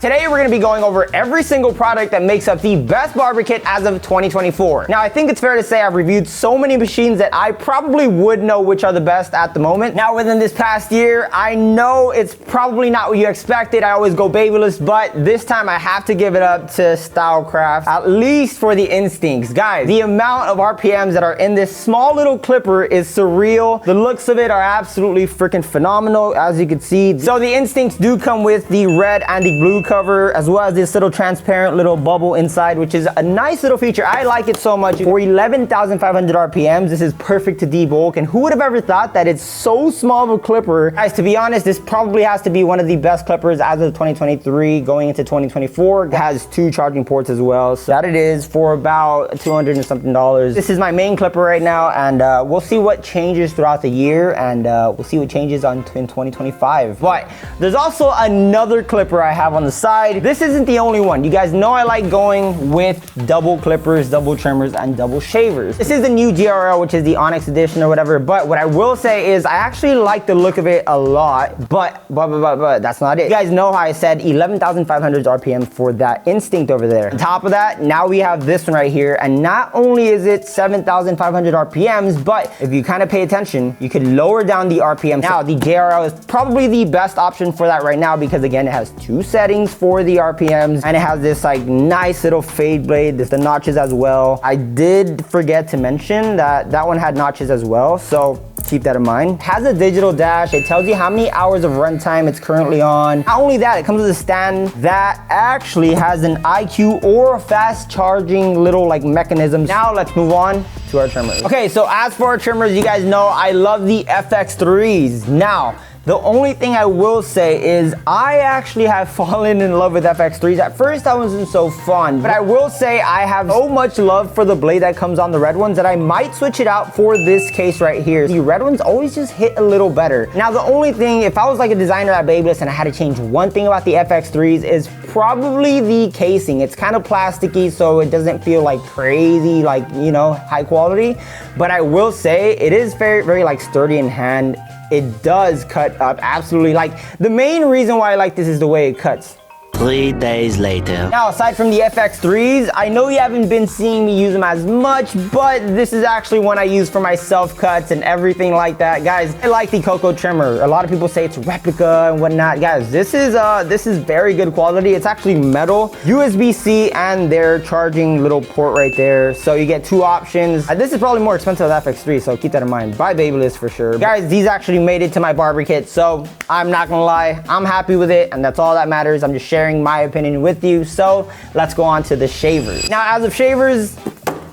Today we're going to be going over every single product that makes up the best barber kit as of 2024. Now I think it's fair to say I've reviewed so many machines that I probably would know which are the best at the moment. Now within this past year, I know it's probably not what you expected. I always go babyless, but this time I have to give it up to Stylecraft, at least for the instincts. Guys, the amount of RPMs that are in this small little clipper is surreal. The looks of it are absolutely freaking phenomenal, as you can see. So the instincts do come with the red and the blue cover, as well as this little transparent little bubble inside, which is a nice little feature. I like it so much. For 11,500 RPMs, this is perfect to debulk, and who would have ever thought that it's so small of a clipper? Guys, to be honest, this probably has to be one of the best clippers as of 2023 going into 2024. It has 2 charging ports as well, so that it is for about $200 and something. This is my main clipper right now, and we'll see what changes throughout the year, and we'll see what changes in 2025. But there's also another clipper I have on the side. This isn't the only one. You guys know I like going with double clippers, double trimmers, and double shavers. This is the new JRL, which is the Onyx edition or whatever, but what I will say is I actually like the look of it a lot, but that's not it. You guys know how I said 11,500 RPM for that instinct over there. On top of that, now we have this one right here, and not only is it 7,500 RPMs, but if you kind of pay attention, you could lower down the RPM. Now, the JRL is probably the best option for that right now because again, it has 2 settings for the RPMs, and it has this like nice little fade blade. There's the notches as well. I did forget to mention that that one had notches as well, so keep that in mind. It has a digital dash. It tells you how many hours of runtime it's currently on. Not only that, it comes with a stand that actually has an IQ or a fast charging little like mechanism. Now let's move on to our trimmers. Okay, so as for our trimmers, you guys know I love the FX3s. Now, the only thing I will say is I actually have fallen in love with FX3s. At first I wasn't so fond, but I will say I have so much love for the blade that comes on the red ones that I might switch it out for this case right here. The red ones always just hit a little better. Now the only thing, if I was like a designer at Babyless and I had to change one thing about the FX3s, is probably the casing. It's kind of plasticky, so it doesn't feel like crazy, like, you know, high quality. But I will say it is very, very like sturdy in hand. It does cut up absolutely. Like, the main reason why I like this is the way it cuts. 3 days later. Now, aside from the FX3s, I know you haven't been seeing me use them as much, but this is actually one I use for my self cuts and everything like that. Guys, I like the Coco trimmer. A lot of people say it's replica and whatnot. Guys, this is very good quality. It's actually metal, USB-C, and their charging little port right there. So you get 2 options. This is probably more expensive than FX3, so keep that in mind. Buy Babyless for sure. Guys, these actually made it to my barber kit, so I'm not gonna lie, I'm happy with it, and that's all that matters. I'm just sharing my opinion with you. So let's go on to the shavers. Now, as of shavers,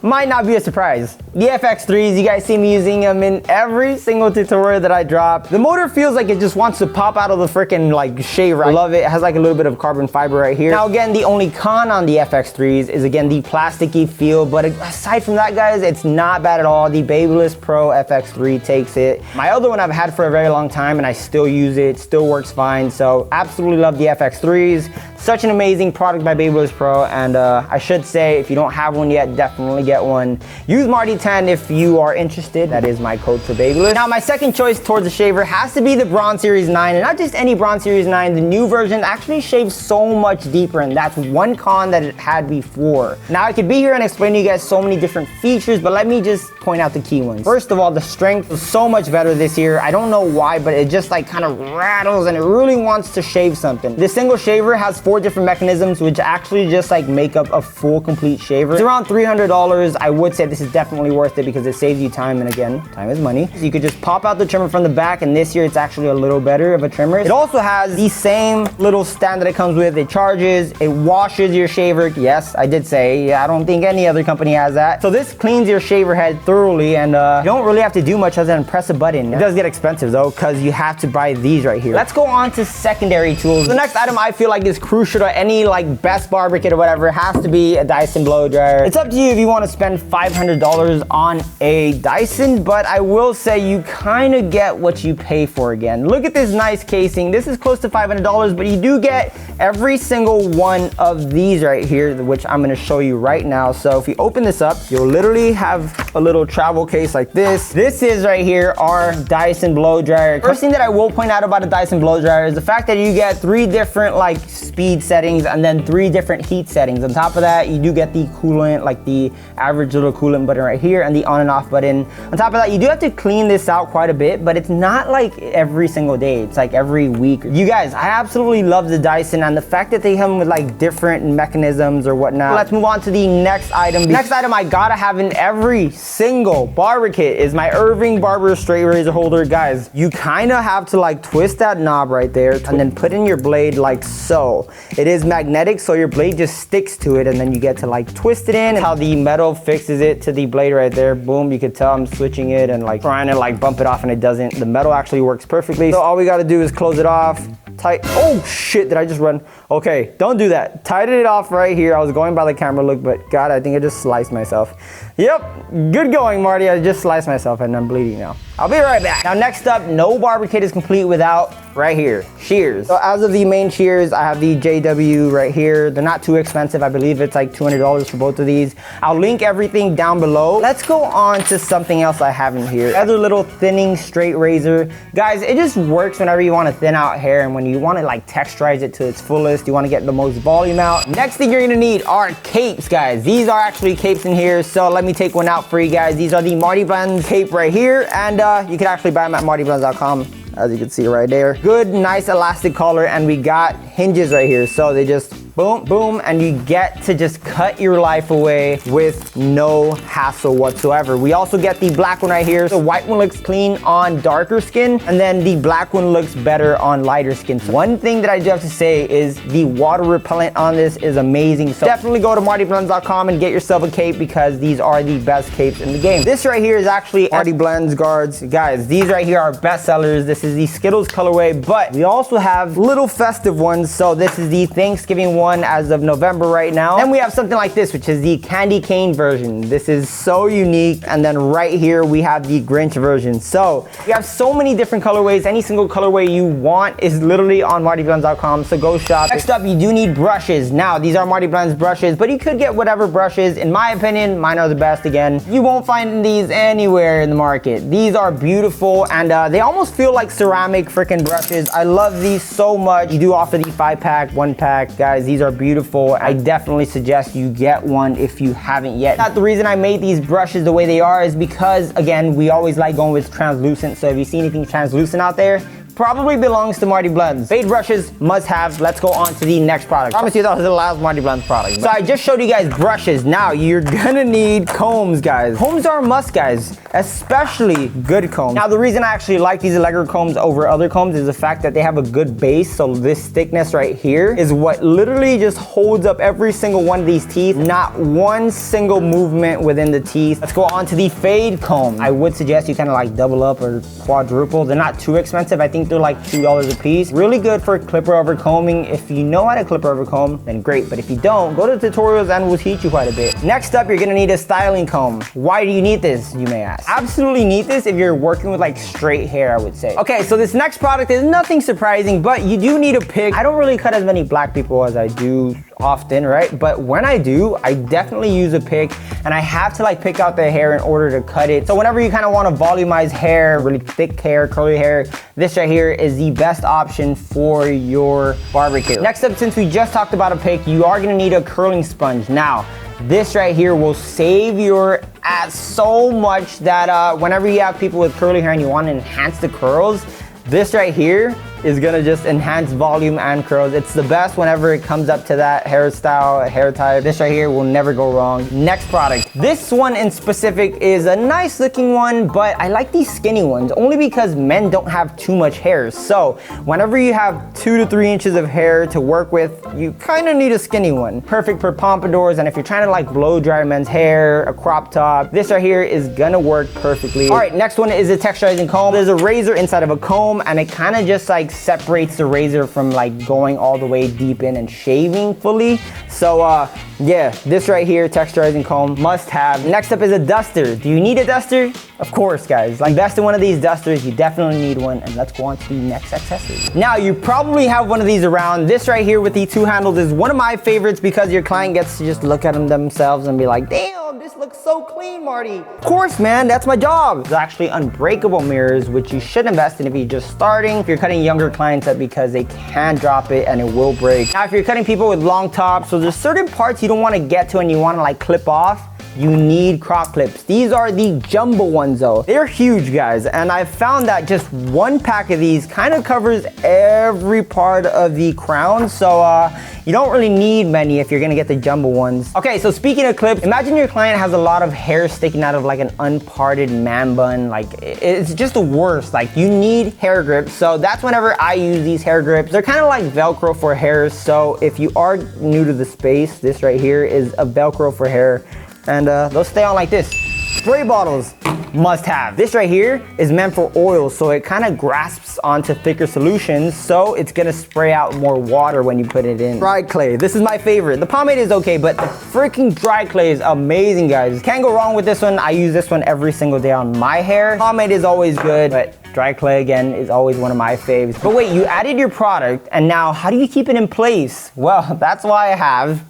might not be a surprise. The FX3s, you guys see me using them in every single tutorial that I drop. The motor feels like it just wants to pop out of the freaking like shaver. I love it. It has like a little bit of carbon fiber right here. Now again, the only con on the FX3s is again the plasticky feel, but aside from that, guys, it's not bad at all. The Babyless Pro FX3 takes it. My other one I've had for a very long time and I still use it, still works fine. So absolutely love the FX3s. Such an amazing product by Babyless Pro, and I should say, if you don't have one yet, definitely get one. Use Marty10 if you are interested. That is my code for Babyless. Now, my second choice towards the shaver has to be the Bronze Series 9, and not just any Bronze Series 9. The new version actually shaves so much deeper, and that's one con that it had before. Now, I could be here and explain to you guys so many different features, but let me just point out the key ones. First of all, the strength is so much better this year. I don't know why, but it just like kind of rattles and it really wants to shave something. This single shaver has 4 different mechanisms, which actually just like make up a full complete shaver. It's around $300. I would say this is definitely worth it because it saves you time, and again, time is money. So you could just pop out the trimmer from the back, and this year it's actually a little better of a trimmer. It also has the same little stand that it comes with. It charges, it washes your shaver. Yes, I did say, I don't think any other company has that. So this cleans your shaver head thoroughly, and you don't really have to do much other than press a button. It does get expensive though, because you have to buy these right here. Let's go on to secondary tools. The next item I feel like is crucial to any like best barber kit or whatever has to be a Dyson blow dryer. It's up to you if you want to spend $500 on a Dyson, but I will say you kind of get what you pay for again. Look at this nice casing. This is close to $500, but you do get every single one of these right here, which I'm gonna show you right now. So if you open this up, you'll literally have a little travel case like this. This is right here our Dyson blow dryer. First thing that I will point out about a Dyson blow dryer is the fact that you get 3 different like speed settings and then 3 different heat settings. On top of that, you do get the coolant, like the average little coolant button right here and the on and off button. On top of that, you do have to clean this out quite a bit, but it's not like every single day. It's like every week. You guys, I absolutely love the Dyson and the fact that they come with like different mechanisms or whatnot. Let's move on to the next item. The next item I gotta have in every single barber kit is my Irving Barber straight razor holder. Guys, you kind of have to like twist that knob right there and then put in your blade like so. It is magnetic, so your blade just sticks to it and then you get to like twist it in. How the metal fixes it to the blade right there. Boom, you could tell I'm switching it and like trying to like bump it off and it doesn't. The metal actually works perfectly. So all we gotta do is close it off. Tight. Oh shit, did I just run? Okay, don't do that. Tighten it off right here. I was going by the camera look, but God, I think I just sliced myself. Yep, good going, Marty. I just sliced myself and I'm bleeding now. I'll be right back. Now next up, no barber kit is complete without right here, shears. So as of the main shears, I have the JW right here. They're not too expensive. I believe it's like $200 for both of these. I'll link everything down below. Let's go on to something else I have in here. Other little thinning straight razor. Guys, it just works whenever you want to thin out hair and when you want to like texturize it to its fullest, you want to get the most volume out. Next thing you're gonna need are capes, guys. These are actually capes in here, so let me take one out for you guys. These are the MartyBlendz cape right here, and you can actually buy them at MartyBlendz.com. As you can see right there. Good, nice elastic collar, and we got hinges right here. So they just boom, boom, and you get to just cut your life away with no hassle whatsoever. We also get the black one right here. The white one looks clean on darker skin, and then the black one looks better on lighter skin. So one thing that I do have to say is the water repellent on this is amazing. So definitely go to MartyBlendz.com and get yourself a cape because these are the best capes in the game. This right here is actually MartyBlendz guards. Guys, these right here are best sellers. This is the Skittles colorway, but we also have little festive ones. So this is the Thanksgiving one as of November right now. Then we have something like this, which is the candy cane version. This is so unique. And then right here we have the Grinch version. So we have so many different colorways. Any single colorway you want is literally on MartyBlendz.com. So go shop. Next up, you do need brushes. Now these are MartyBlendz brushes, but you could get whatever brushes. In my opinion, mine are the best. Again, you won't find these anywhere in the market. These are beautiful and they almost feel like ceramic freaking brushes. I love these so much. You do offer the 5-pack, 1-pack. Guys, these are beautiful. I definitely suggest you get one if you haven't yet. Now, the reason I made these brushes the way they are is because, again, we always like going with translucent. So if you see anything translucent out there, probably belongs to MartyBlendz. Fade brushes, must have. Let's go on to the next product. I promise you that was the last MartyBlendz product. So I just showed you guys brushes. Now you're gonna need combs, guys. Combs are a must, guys, especially good combs. Now the reason I actually like these Allegro combs over other combs is the fact that they have a good base. So this thickness right here is what literally just holds up every single one of these teeth. Not one single movement within the teeth. Let's go on to the fade comb. I would suggest you kind of like double up or quadruple. They're not too expensive. I think they're like $2 a piece. Really good for clipper over combing. If you know how to clipper over comb, then great. But if you don't, go to tutorials and we'll teach you quite a bit. Next up, you're gonna need a styling comb. Why do you need this, you may ask? Absolutely need this if you're working with like straight hair, I would say. Okay, so this next product is nothing surprising, but you do need a pick. I don't really cut as many black people as I do often, right? But when I do, I definitely use a pick and I have to like pick out the hair in order to cut it. So whenever you kind of want to volumize hair, really thick hair, curly hair, this right here is the best option for your barber kit. Next up, since we just talked about a pick, you are gonna need a curling sponge. Now, this right here will save your ass so much that whenever you have people with curly hair and you want to enhance the curls, this right here is gonna just enhance volume and curls. It's the best whenever it comes up to that hairstyle, hair type. This right here will never go wrong. Next product. This one in specific is a nice looking one, but I like these skinny ones only because men don't have too much hair. So whenever you have 2 to 3 inches of hair to work with, you kind of need a skinny one. Perfect for pompadours, and if you're trying to like blow dry men's hair, a crop top, this right here is gonna work perfectly. All right, next one is a texturizing comb. There's a razor inside of a comb, and it kind of just like separates the razor from like going all the way deep in and shaving fully. So yeah, this right here, texturizing comb, must have. Next up is a duster. Do you need a duster? Of course, guys. Like, invest in one of these dusters, you definitely need one. And let's go on to the next accessory. Now, you probably have one of these around. This right here with the two handles is one of my favorites because your client gets to just look at them themselves and be like, damn, this looks so clean, Marty. Of course, man, that's my job. It's actually unbreakable mirrors, which you should invest in if you're just starting. If you're cutting younger clients up, because they can drop it and it will break. Now, if you're cutting people with long tops, so there's certain parts you don't want to get to and you want to like clip off, you need crop clips. These are the jumbo ones though. They're huge, guys, and I've found that just one pack of these kind of covers every part of the crown, so you don't really need many if you're gonna get the jumbo ones. Okay, so speaking of clips, imagine your client has a lot of hair sticking out of like an unparted man bun. Like, it's just the worst. Like, you need hair grips, so that's whenever I use these hair grips. They're kind of like Velcro for hair, so if you are new to the space, this right here is a Velcro for hair. And they'll stay on like this. Spray bottles, must have. This right here is meant for oil, so it kind of grasps onto thicker solutions, so it's gonna spray out more water when you put it in. Dry clay, this is my favorite. The pomade is okay, but the freaking dry clay is amazing, guys. Can't go wrong with this one. I use this one every single day on my hair. Pomade is always good, but dry clay again is always one of my faves. But wait, you added your product, and now how do you keep it in place? Well, that's why I have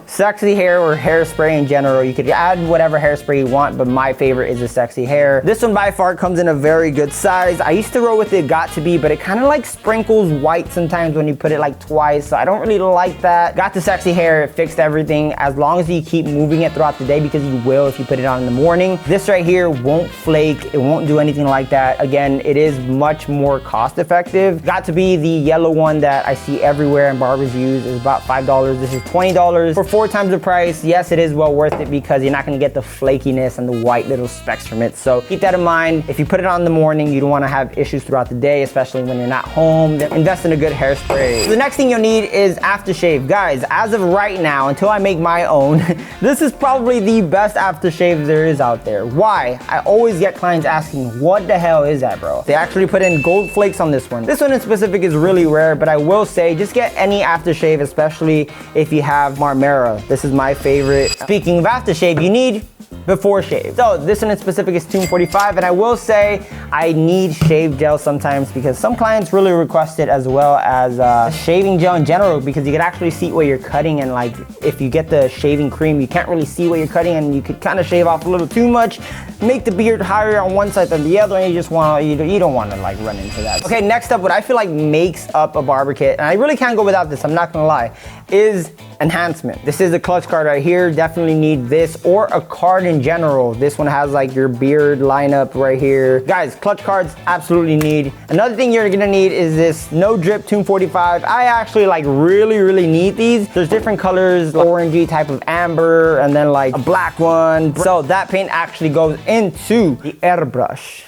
Sexy Hair, or hairspray in general. You could add whatever hairspray you want, but my favorite is the Sexy Hair. This one by far comes in a very good size. I used to roll with it Got to Be, but it kind of like sprinkles white sometimes when you put it like twice, so I don't really like that. Got the Sexy Hair, it fixed everything, as long as you keep moving it throughout the day, because you will if you put it on in the morning. This right here won't flake, it won't do anything like that. Again, it is much more cost effective. Got to Be, the yellow one that I see everywhere and barbers use, is about $5. This is $20 for 4 times the price. Yes, it is well worth it because you're not gonna get the flakiness and the white little specks from it. So keep that in mind. If you put it on in the morning, you don't wanna have issues throughout the day, especially when you're not home. Then invest in a good hairspray. So the next thing you'll need is aftershave. Guys, as of right now, until I make my own, this is probably the best aftershave there is out there. Why? I always get clients asking, what the hell is that, bro? They actually put in gold flakes on this one. This one in specific is really rare, but I will say, just get any aftershave, especially if you have Marmera. This is my favorite. Speaking of aftershave, you need before shave. So this one in specific is $2.45, and I will say I need shave gel sometimes because some clients really request it, as well as shaving gel in general, because you can actually see what you're cutting, and like if you get the shaving cream, you can't really see what you're cutting, and you could kind of shave off a little too much, make the beard higher on one side than the other, and you just want to, you don't want to like run into that. Okay, next up, what I feel like makes up a barber kit, and I really can't go without this, I'm not gonna lie, is enhancement. This is a clutch card right here. Definitely need this, or a card in general. This one has like your beard lineup right here. Guys, clutch cards absolutely need. Another thing you're gonna need is this no drip $2.45. I actually like really need these. There's different colors, orangey type of amber, and then like a black one. So that paint actually goes into the airbrush.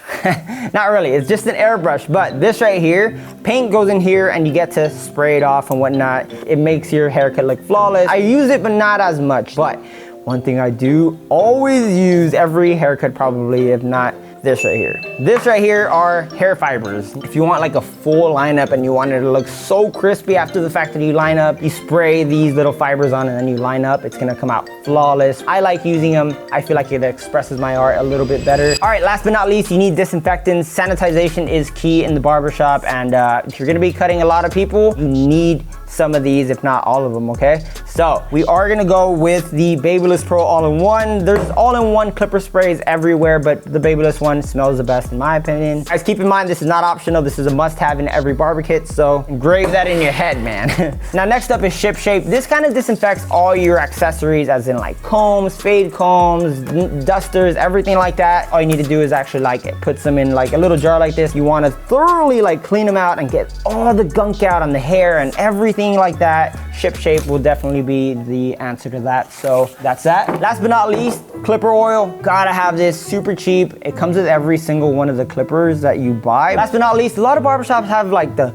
Not really, it's just an airbrush, but this right here, paint goes in here and you get to spray it off and whatnot. It makes your haircut look flawless. I use it, but not as much. But one thing I do always use every haircut probably, if not this right here. This right here are hair fibers. If you want like a full lineup and you want it to look so crispy after the fact that you line up, you spray these little fibers on and then you line up, it's gonna come out flawless. I like using them. I feel like it expresses my art a little bit better. All right, last but not least, you need disinfectants. Sanitization is key in the barbershop, and if you're gonna be cutting a lot of people, you need some of these, if not all of them, okay? So we are gonna go with the Babyliss Pro All-in-One. There's all-in-one clipper sprays everywhere, but the Babyliss one smells the best in my opinion. Guys, keep in mind, this is not optional. This is a must-have in every barber kit, so engrave that in your head, man. Now, next up is Ship Shape. This kind of disinfects all your accessories, as in like combs, fade combs, dusters, everything like that. All you need to do is actually like put some in like a little jar like this. You wanna thoroughly like clean them out and get all the gunk out on the hair and everything like that. Ship Shape will definitely be the answer to that. So that's that. Last but not least, clipper oil. Gotta have this, super cheap. It comes with every single one of the clippers that you buy. Last but not least, a lot of barbershops have like the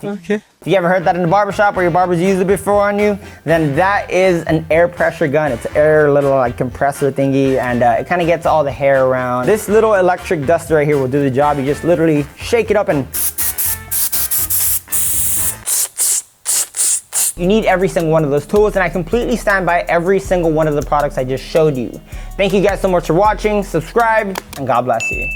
Okay. If you ever heard that in the barbershop or your barbers used it before on you, then that is an air pressure gun. It's an air little like compressor thingy, and it kind of gets all the hair around. This little electric duster right here will do the job. You just literally shake it up and you need every single one of those tools, and I completely stand by every single one of the products I just showed you. Thank you guys so much for watching. Subscribe, and God bless you.